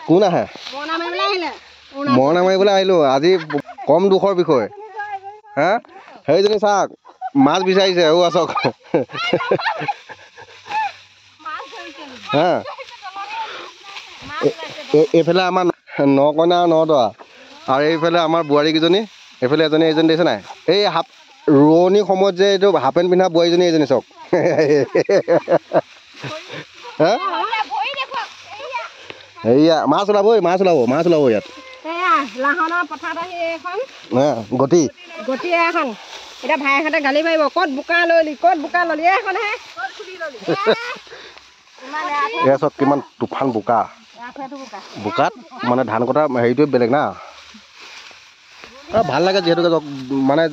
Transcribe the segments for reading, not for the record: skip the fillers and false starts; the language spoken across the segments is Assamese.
কোন আহে মৰণা মাৰিবলৈ আহিলোঁ আজি কম দুখৰ বিষয় হা সেইজনী চাওক মাছ বিচাৰিছে ও আছক হা এইফালে আমাৰ নকইনা নদৰা আৰু এইফালে আমাৰ বোৱাৰীকেইজনী এইফালে এজনী দেখিছে নাই এই ৰোৱনী সময়ত যে এইটো হাফ পেণ্ট পিন্ধা বোৱাৰীজনী এজনী চাওক হা সেয়া মাছ ওলাব ইয়াত গতি এখন এতিয়া ভাইহঁতে গালি পাৰিব ক'ত বোকা ললি এখনহে এয়া চব কিমান তুফান বোকাত মানে ধান কটা হেৰিটোৱে বেলেগ না ভাল লাগে যিহেতুকে মানে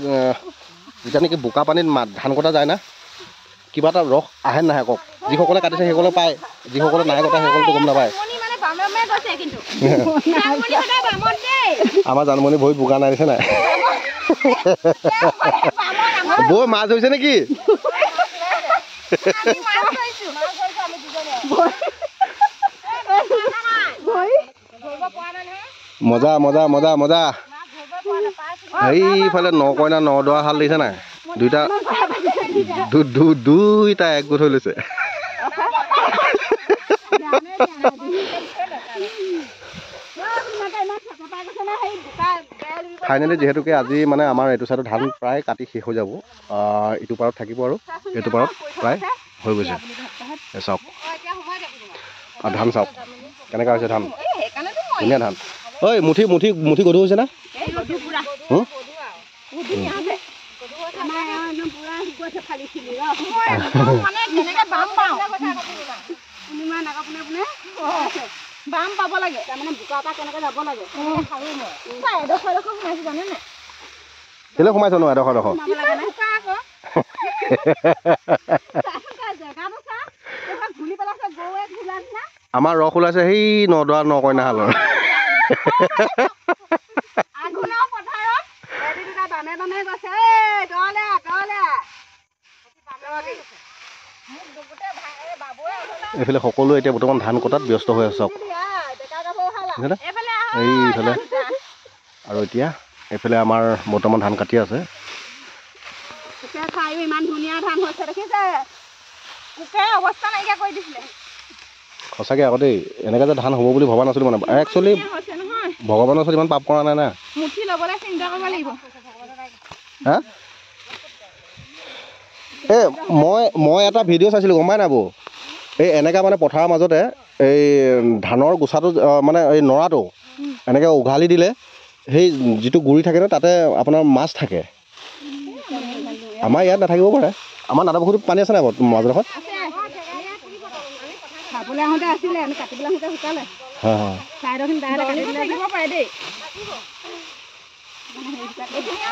যেতিয়া নেকি বোকা পানীত ধান কটা যায় না কিবা এটা ৰস আহে নাহে কওক যিসকলে কাটিছে সেইসকলে পায় যিসকলে নাই কটা সেইসকলেতো গম নাপায় আমাৰ জানমণি ভৰিত বোকা নাই দিছে নাই বৌ মাছ হৈছে নেকি মজা এইফালে নকইনা নদৰা হাল দেখিছে নাই দুইটা একগোট হৈ লৈছে ফাইনেলি যিহেতুকে আজি মানে আমাৰ এইটো চাইডত ধান প্ৰায় কাটি শেষ হৈ যাব ইটো পাৰত থাকিব আৰু এইটো পাৰত প্ৰায় হৈ গৈছে চাওক আৰু ধান চাওক কেনেকুৱা হৈছে ধান ধুনীয়া ধান ঐ মুঠি গধুৰ হৈছে না বাম পাব লাগে তাৰমানে বোকা এটা কেনেকৈ যাব লাগে কেলে সোমাইছ নো এডোখৰ আমাৰ ৰস ওলাইছে সেই নদৰা নকইনা হালৰ এইফালে সকলো এতিয়া বৰ্তমান ধান কটাত ব্যস্ত হৈ আছে চাওক এইফালে আৰু এতিয়া এইফালে আমাৰ বৰ্তমান ধান কাটি আছে ইমান ধুনীয়া ধান হৈছে দেখিছে অৱস্থা নাইকিয়া কৰি দিছিলে সঁচাকৈ আকৌ দেই এনেকৈ যে ধান হ'ব বুলি ভবা নাছিলোঁ মানে একচুৱেলি ভগৱানৰ ওচৰত ইমান পাপ কৰা নাই না মুঠি ল'বলৈ চিন্তা কৰিব লাগিব হা মই এটা ভিডিঅ' চাইছিলোঁ গম পাই নাই বৌ এই এনেকৈ মানে পথাৰৰ মাজতে এই ধানৰ গোচাটো মানে এই নৰাটো এনেকৈ উঘালি দিলে সেই যিটো গুৰি থাকে ন তাতে আপোনাৰ মাছ থাকে আমাৰ ইয়াত নাথাকিব পাৰে আমাৰ নাদা পুখুৰীত পানী আছে নাই মাজৰডোখৰত খাবলৈ আহোঁতে আছিলে আমি কাটিবলৈ আহোঁতে শুকালে চাইডৰখিনি ডাইৰেক্ট কাটি দিলে দিব পাৰে দেই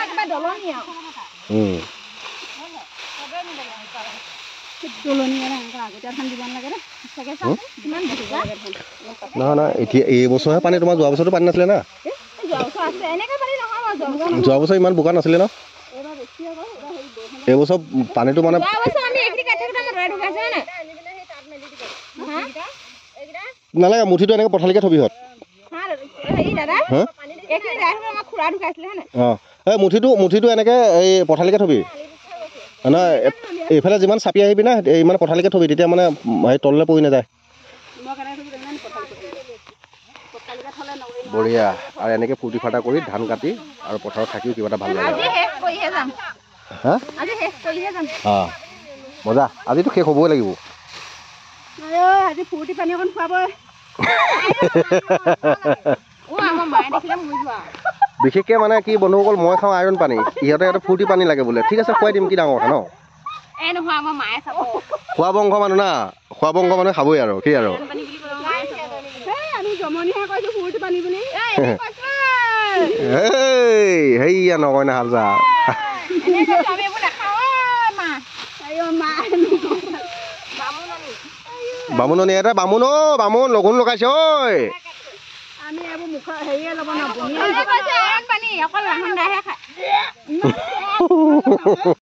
কিবা দলনি আৰু নহয় এতিয়া এই বছৰহে পানী তোমাৰ যোৱা বছৰতো পানী নাছিলে না যোৱা বছৰ ইমান বোকা নাছিলে ন এইবছৰ পানীটো মানে নালাগে মুঠিটো এনেকৈ পথালিকে থবি হত এই মুঠিটো এনেকৈ এই পথালিকে থবি নহয় এইফালে যিমান চাপি আহিবি না ইমান পথালিকে থবি তেতিয়া মানে সেই তললৈ পৰি নাযায় বঢ়িয়া আৰু এনেকৈ ফূৰ্তি ফাৰ্তা কৰি ধান কাটি আৰু পথাৰত থাকিও কিবা এটা ভাল লাগে হা মজা আজিতো শেষ হ'বই লাগিব বিশেষকৈ মানে কি বন্ধুসকল মই খাওঁ আইৰণ পানী ইহঁতে ফূৰ্তি পানী লাগে বোলে ঠিক আছে খুৱাই দিম কি ডাঙৰ কথা ন খোৱা বংশ মানুহ না খোৱা বংশ মানুহে খাবই আৰু কি আৰু সেইয়া নকইনা হাল যা বামুণনি এটা বামুণ লগুণ লগাইছে ঐ